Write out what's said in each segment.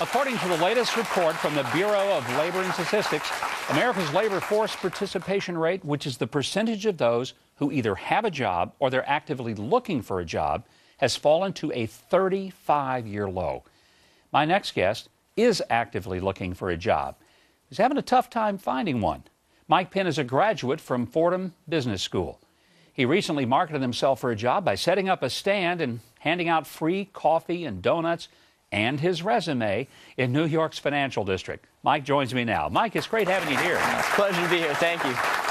According to the latest report from the Bureau of Labor and Statistics, America's labor force participation rate, which is the percentage of those who either have a job or they're actively looking for a job, has fallen to a 35-year low. My next guest is actively looking for a job. He's having a tough time finding one. Mike Penn is a graduate from Fordham Business School. He recently marketed himself for a job by setting up a stand and handing out free coffee and donuts and his resume in New York's financial district. Mike joins me now. Mike, it's great having you here. It's a pleasure to be here. Thank you.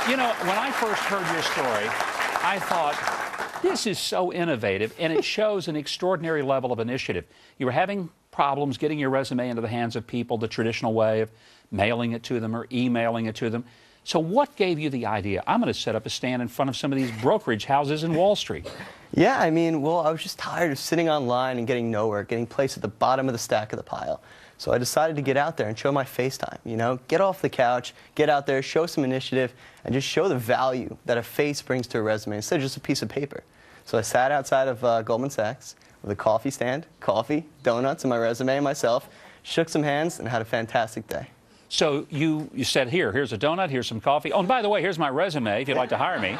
You know, when I first heard your story, I thought, this is so innovative, and it shows an extraordinary level of initiative. You were having problems getting your resume into the hands of people the traditional way of mailing it to them or emailing it to them. So what gave you the idea? I'm going to set up a stand in front of some of these brokerage houses in Wall Street. Yeah, I mean, well, I was just tired of sitting online and getting nowhere, getting placed at the bottom of the stack of the pile. So I decided to get out there and show my face time, you know, get off the couch, get out there, show some initiative, and just show the value that a face brings to a resume instead of just a piece of paper. So I sat outside of Goldman Sachs with a coffee stand, coffee, donuts, and my resume and myself, shook some hands, and had a fantastic day. So you said, here's a donut, here's some coffee. Oh, and by the way, here's my resume if you'd like to hire me.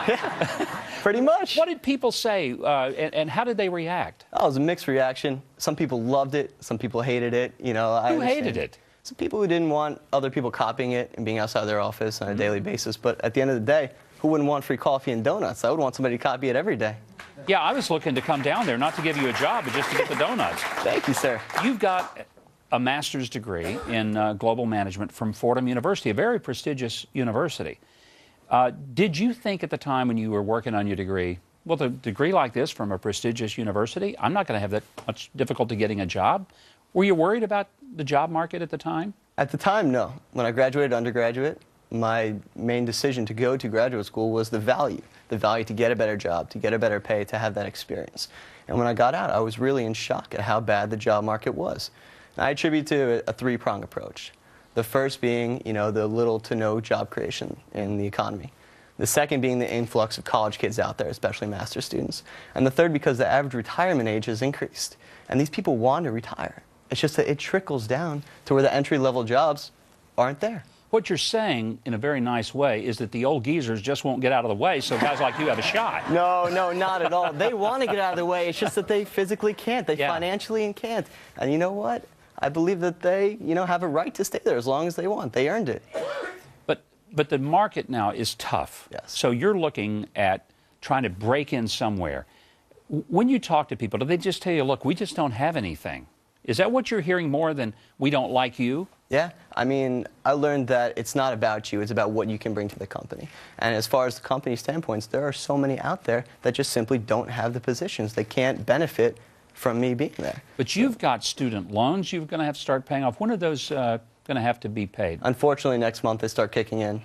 Pretty much. What did people say, and how did they react? Oh, it was a mixed reaction. Some people loved it, some people hated it. You know, Who hated it? Some people who didn't want other people copying it and being outside their office on a daily basis. But at the end of the day, who wouldn't want free coffee and donuts? I would want somebody to copy it every day. Yeah, I was looking to come down there, not to give you a job, but just to get the donuts. Thank you, sir. You've got a master's degree in global management from Fordham University, a very prestigious university. Did you think at the time when you were working on your degree, well, a degree like this from a prestigious university, I'm not going to have that much difficulty getting a job? Were you worried about the job market at the time? At the time, no. When I graduated undergraduate, my main decision to go to graduate school was the value to get a better job, to get a better pay, to have that experience. And when I got out, I was really in shock at how bad the job market was. And I attribute to a three-pronged approach. The first being, you know, the little to no job creation in the economy. The second being the influx of college kids out there, especially master's students. And the third because the average retirement age has increased. And these people want to retire. It's just that it trickles down to where the entry-level jobs aren't there. What you're saying, in a very nice way, is that the old geezers just won't get out of the way, so guys like you have a shot. No, not at all. They want to get out of the way. It's just that they physically can't. They financially can't. And you know what? I believe that they, you know, have a right to stay there as long as they want. They earned it. But the market now is tough. Yes. So you're looking at trying to break in somewhere. When you talk to people, do they just tell you, look, we just don't have anything? Is that what you're hearing more than we don't like you? Yeah. I mean, I learned that it's not about you. It's about what you can bring to the company. And as far as the company standpoints, there are so many out there that just simply don't have the positions. They can't benefit from me being there. But you've got student loans you're going to have to start paying off. When are those going to have to be paid? Unfortunately, next month they start kicking in.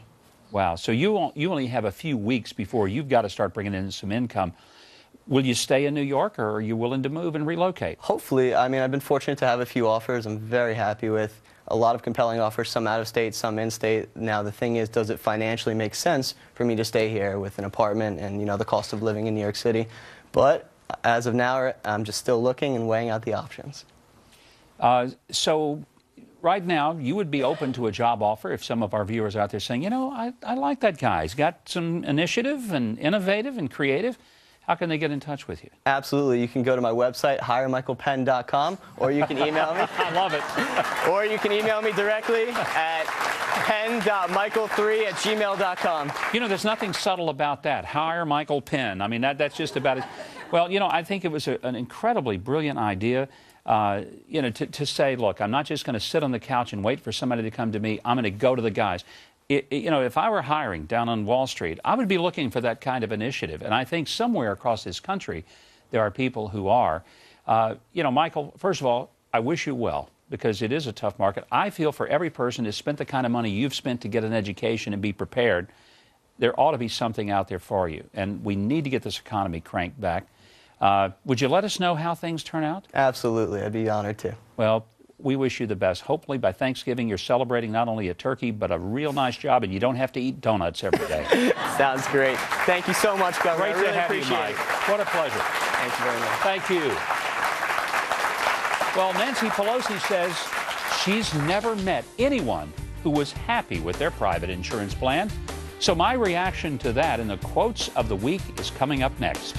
Wow. So you only have a few weeks before you've got to start bringing in some income. Will you stay in New York, or are you willing to move and relocate? Hopefully. I mean, I've been fortunate to have a few offers I'm very happy with. A lot of compelling offers, some out of state, some in state. Now, the thing is, does it financially make sense for me to stay here with an apartment and, you know, the cost of living in New York City? But as of now, I'm just still looking and weighing out the options. So right now, you would be open to a job offer if some of our viewers out there saying, you know, I like that guy. He's got some initiative and innovative and creative. How can they get in touch with you? Absolutely. You can go to my website, hiremichaelpenn.com, or you can email me. I love it. Or you can email me directly at penn.michael3@gmail.com. You know, there's nothing subtle about that. Hire Michael Penn. I mean, that's just about it. Well, you know, I think it was an incredibly brilliant idea, you know, to say, look, I'm not just going to sit on the couch and wait for somebody to come to me. I'm going to go to the guys. You know, if I were hiring down on Wall Street, I would be looking for that kind of initiative. And I think somewhere across this country, there are people who are. You know, Michael, first of all, I wish you well, because it is a tough market. I feel for every person who's spent the kind of money you've spent to get an education and be prepared, there ought to be something out there for you. And we need to get this economy cranked back. Would you let us know how things turn out? Absolutely. I'd be honored to. Well, we wish you the best. Hopefully by Thanksgiving you're celebrating not only a turkey but a real nice job, and you don't have to eat donuts every day. Sounds great. Thank you so much, Governor. Great to have you, Mike. What a pleasure. Thank you very much. Thank you. Well, Nancy Pelosi says she's never met anyone who was happy with their private insurance plan. So my reaction to that in the quotes of the week is coming up next.